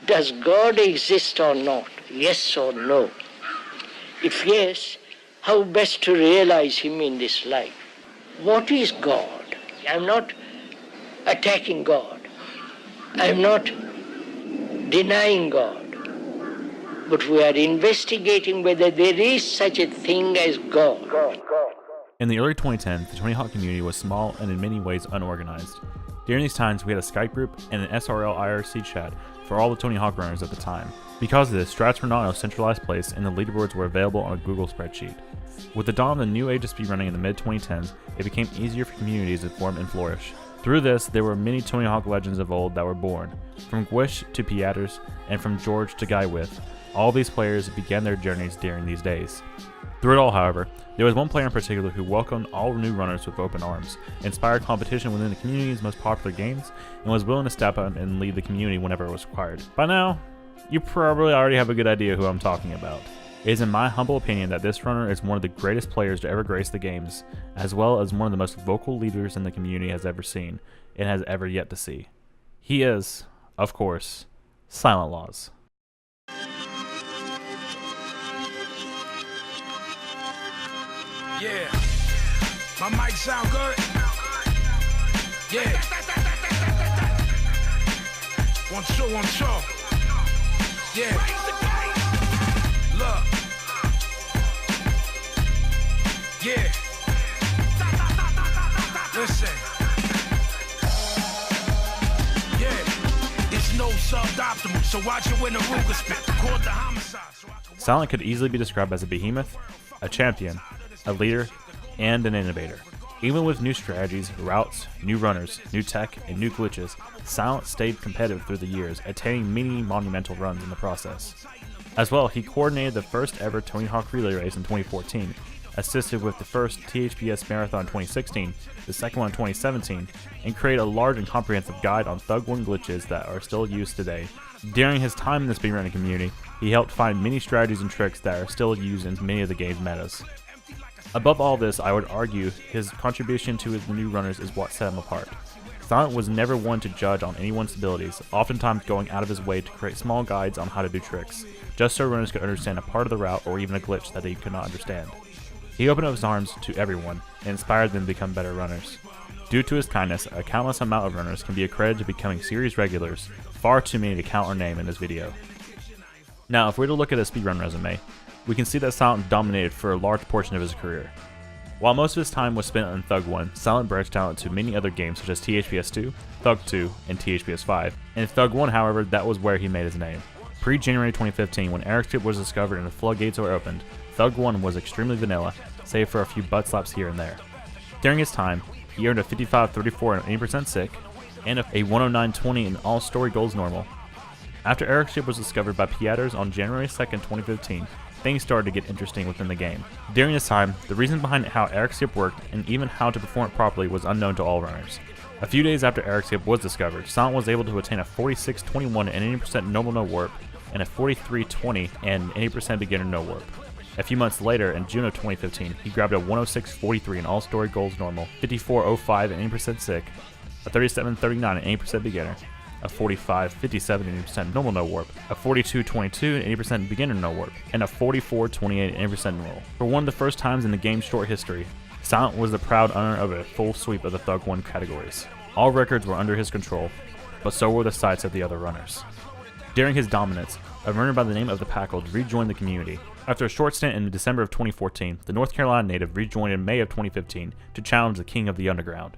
Does God exist or not? Yes or no? If yes, how best to realize him in this life? What is God? I'm not attacking God. I'm not denying God. But we are investigating whether there is such a thing as God. In the early 2010s, the Tony Hawk community was small and in many ways unorganized. During these times, we had a Skype group and an SRL IRC chat for all the Tony Hawk runners at the time. Because of this, strats were not in a centralized place and the leaderboards were available on a Google spreadsheet. With the dawn of the new age of speedrunning in the mid-2010s, it became easier for communities to form and flourish. Through this, there were many Tony Hawk legends of old that were born, from G.O.A.T to Piaters, and from George to G.O.A.T. All these players began their journeys during these days. Through it all, however, there was one player in particular who welcomed all new runners with open arms, inspired competition within the community's most popular games, and was willing to step up and lead the community whenever it was required. By now, you probably already have a good idea who I'm talking about. It is in my humble opinion that this runner is one of the greatest players to ever grace the games, as well as one of the most vocal leaders in the community has ever seen, and has ever yet to see. He is, of course, SilentLaws. Yeah, my mic sound good? Yeah. 1, 2, 1, 2. Yeah. Look. Yeah. Listen. Yeah. It's no suboptimal, so watch it when the Ruger spit. Record the homicide. Silent could easily be described as a behemoth, a champion, a leader, and an innovator. Even with new strategies, routes, new runners, new tech, and new glitches, Silent stayed competitive through the years, attaining many monumental runs in the process. As well, he coordinated the first ever Tony Hawk Relay race in 2014, assisted with the first THPS Marathon in 2016, the second one in 2017, and created a large and comprehensive guide on Thug 1 glitches that are still used today. During his time in the speedrunning community, he helped find many strategies and tricks that are still used in many of the game's metas. Above all this, I would argue his contribution to the new runners is what set him apart. Silent was never one to judge on anyone's abilities, oftentimes going out of his way to create small guides on how to do tricks, just so runners could understand a part of the route or even a glitch that they could not understand. He opened up his arms to everyone and inspired them to become better runners. Due to his kindness, a countless amount of runners can be accredited to becoming series regulars, far too many to count or name in this video. Now, if we were to look at his speedrun resume, we can see that Silent dominated for a large portion of his career. While most of his time was spent on Thug 1, Silent branched out into many other games such as THPS 2, Thug 2, and THPS 5. In Thug 1, however, that was where he made his name. Pre-January 2015, when Eric's chip was discovered and the floodgates were opened, Thug 1 was extremely vanilla, save for a few butt slaps here and there. During his time, he earned a 55-34 in 80% sick, and a 109-20 in all story goals normal. After Eric's chip was discovered by Piaters on January 2nd, 2015, things started to get interesting within the game. During this time, the reason behind how Eric's chip worked and even how to perform it properly was unknown to all runners. A few days after Eric's chip was discovered, Silent was able to attain a 46-21 and 80% normal no warp, and a 43-20 and 80% beginner no warp. A few months later, in June of 2015, he grabbed a 106-43 in all story goals normal, 54-05 and 80% sick, a 37-39 and 80% beginner, a 45-57 and 80% normal no warp, a 42-22 and 80% beginner no warp, and a 44-28 and 80% normal. For one of the first times in the game's short history, Silent was the proud owner of a full sweep of the Thug 1 categories. All records were under his control, but so were the sights of the other runners. During his dominance, a runner by the name of ThePackle rejoined the community. After a short stint in December of 2014, the North Carolina native rejoined in May of 2015 to challenge the King of the Underground.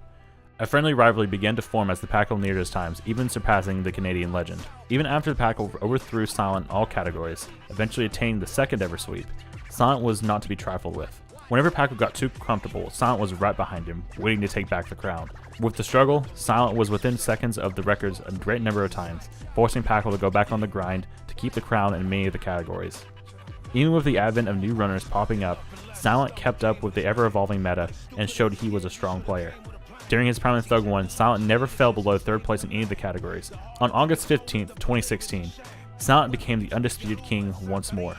A friendly rivalry began to form as ThePackle neared his times, even surpassing the Canadian legend. Even after ThePackle overthrew Silent in all categories, eventually attaining the second ever sweep, Silent was not to be trifled with. Whenever Packle got too comfortable, Silent was right behind him, waiting to take back the crown. With the struggle, Silent was within seconds of the records a great number of times, forcing Packle to go back on the grind to keep the crown in many of the categories. Even with the advent of new runners popping up, Silent kept up with the ever-evolving meta and showed he was a strong player. During his prime in Thug 1, Silent never fell below third place in any of the categories. On August 15th, 2016, Silent became the undisputed king once more.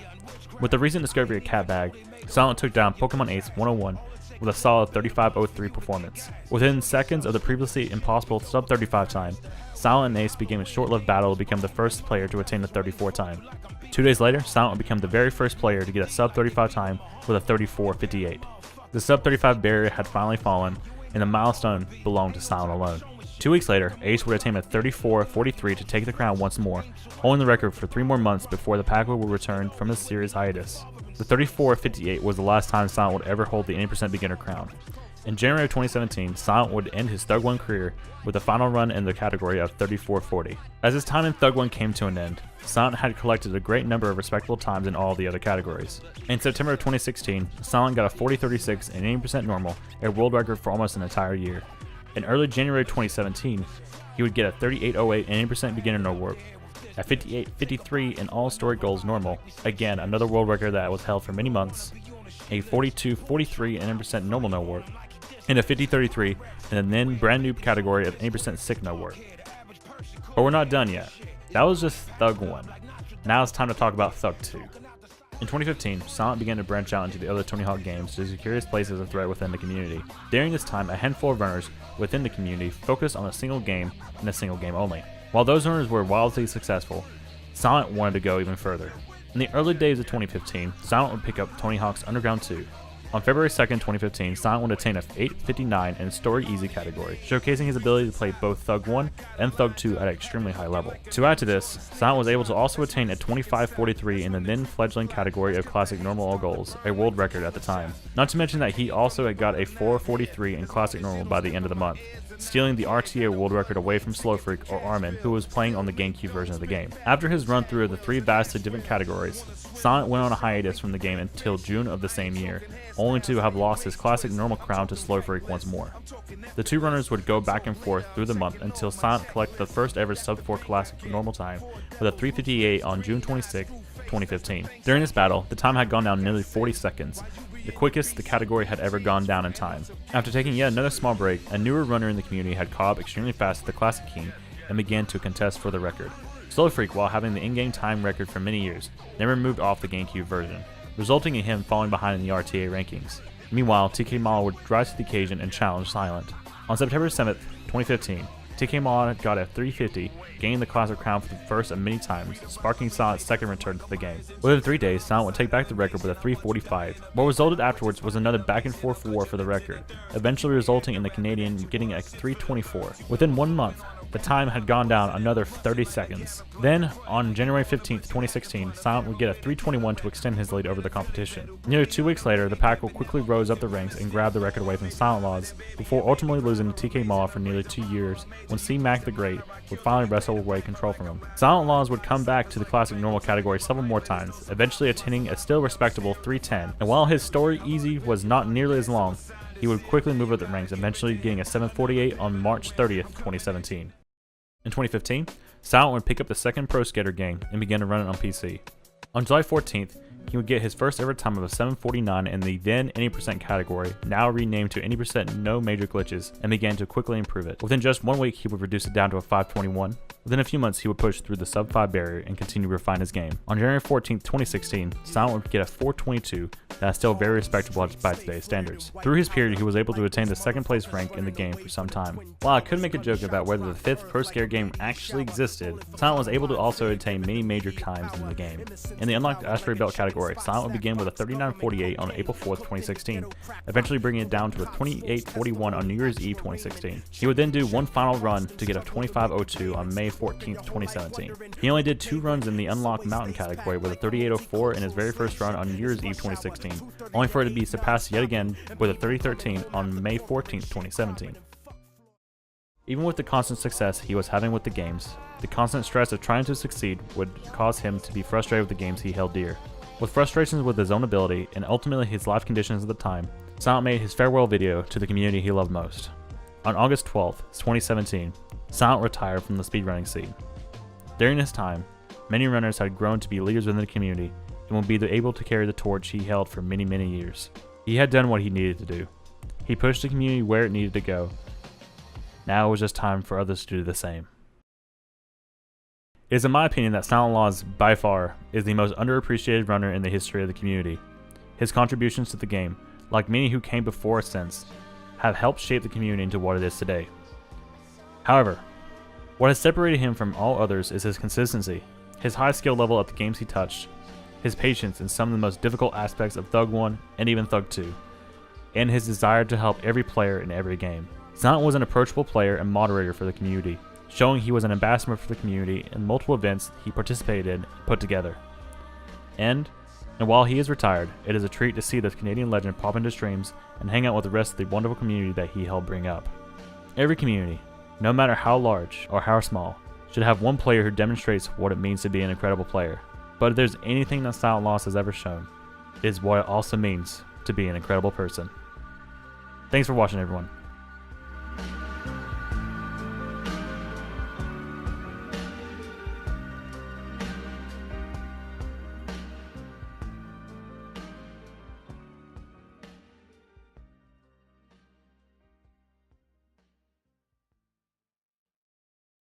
With the recent discovery of Cat Bag, Silent took down Pokemon Ace 101 with a solid 35.03 performance. Within seconds of the previously impossible sub-35 time, Silent and Ace began a short-lived battle to become the first player to attain the 34 time. 2 days later, Silent would become the very first player to get a sub-35 time with a 34.58. The sub-35 barrier had finally fallen, and the milestone belonged to Silent alone. 2 weeks later, Ace would attain a 34.43 to take the crown once more, holding the record for 3 more months before ThePackle would return from his series hiatus. The 34.58 was the last time Silent would ever hold the 80% beginner crown. In January of 2017, Silent would end his Thug 1 career with a final run in the category of 34.40. As his time in Thug 1 came to an end, Silent had collected a great number of respectable times in all the other categories. In September of 2016, Silent got a 40.36 and 80% normal, a world record for almost an entire year. In early January of 2017, he would get a 38.08 and 80% beginner no warp, a 58.53 in all story goals normal, again another world record that was held for many months, a 42.43 and 80% normal no warp, and a 50.33 in the then brand new category of 80% sick no warp. But we're not done yet. That was just Thug 1. Now it's time to talk about Thug 2. In 2015, Silent began to branch out into the other Tony Hawk games to secure his place as a threat within the community. During this time, a handful of runners within the community focused on a single game and a single game only. While those runners were wildly successful, Silent wanted to go even further. In the early days of 2015, Silent would pick up Tony Hawk's Underground 2. On February 2nd, 2015, Silent would attain a 8.59 in Story Easy category, showcasing his ability to play both Thug 1 and Thug 2 at an extremely high level. To add to this, Silent was able to also attain a 25.43 in the then fledgling category of Classic Normal All Goals, a world record at the time. Not to mention that he also had got a 4.43 in Classic Normal by the end of the month, stealing the RTA world record away from Slowfreak or Armin, who was playing on the GameCube version of the game. After his run through of the 3 vastly different categories, Silent went on a hiatus from the game until June of the same year, only to have lost his Classic Normal crown to Slowfreak once more. The 2 runners would go back and forth through the month until Silent collected the first ever sub-4 Classic Normal time with a 3.58 on June 26, 2015. During this battle, the time had gone down nearly 40 seconds, the quickest the category had ever gone down in time. After taking yet another small break, a newer runner in the community had caught up extremely fast to the Classic King and began to contest for the record. Slowfreak, while having the in-game time record for many years, never moved off the GameCube version, resulting in him falling behind in the RTA rankings. Meanwhile, TK Mala would rise to the occasion and challenge Silent. On September 7th, 2015, TK Mala got a 350, gaining the Classic crown for the first of many times, sparking Silent's second return to the game. Within 3 days, Silent would take back the record with a 345. What resulted afterwards was another back and forth war for the record, eventually resulting in the Canadian getting a 324. Within 1 month, the time had gone down another 30 seconds. Then, on January 15th, 2016, Silent would get a 321 to extend his lead over the competition. Nearly 2 weeks later, ThePackle quickly rose up the ranks and grabbed the record away from SilentLaws, before ultimately losing to TK Mala for nearly 2 years, when C-Mac the Great would finally wrestle away control from him. SilentLaws would come back to the Classic Normal category several more times, eventually attaining a still respectable 310, and while his Story Easy was not nearly as long, he would quickly move up the ranks, eventually getting a 748 on March 30th, 2017. In 2015, Silent would pick up the second Pro Skater game and begin to run it on PC. On July 14th, he would get his first ever time of a 749 in the then 80% category, now renamed to 80% no major glitches, and began to quickly improve it. Within just 1 week, he would reduce it down to a 521. Within a few months, he would push through the sub-5 barrier and continue to refine his game. On January 14th, 2016, Silent would get a 422 that is still very respectable by today's standards. Through his period, he was able to attain the second place rank in the game for some time. While I could make a joke about whether the 5th Pro Skater game actually existed, Silent was able to also attain many major times in the game. In the unlocked Asteroid Belt category, Silent would begin with a 39.48 on April 4th, 2016, eventually bringing it down to a 28.41 on New Year's Eve 2016. He would then do one final run to get a 25.02 on May 14th, 2017. He only did 2 runs in the unlocked mountain category with a 38.04 in his very first run on New Year's Eve 2016, only for it to be surpassed yet again with a 30.13 on May 14th, 2017. Even with the constant success he was having with the games, the constant stress of trying to succeed would cause him to be frustrated with the games he held dear. With frustrations with his own ability and ultimately his life conditions at the time, Silent made his farewell video to the community he loved most. On August 12th, 2017, Silent retired from the speedrunning scene. During this time, many runners had grown to be leaders within the community and would be able to carry the torch he held for many, many years. He had done what he needed to do. He pushed the community where it needed to go. Now it was just time for others to do the same. It is in my opinion that SilentLaws, by far, is the most underappreciated runner in the history of the community. His contributions to the game, like many who came before us since, have helped shape the community into what it is today. However, what has separated him from all others is his consistency, his high skill level at the games he touched, his patience in some of the most difficult aspects of Thug 1 and even Thug 2, and his desire to help every player in every game. Silent was an approachable player and moderator for the community, showing he was an ambassador for the community in multiple events he participated in and put together. And while he is retired, it is a treat to see this Canadian legend pop into streams and hang out with the rest of the wonderful community that he helped bring up. Every community, no matter how large or how small, should have one player who demonstrates what it means to be an incredible player. But if there's anything that SilentLaws has ever shown, it is what it also means to be an incredible person. Thanks for watching, everyone.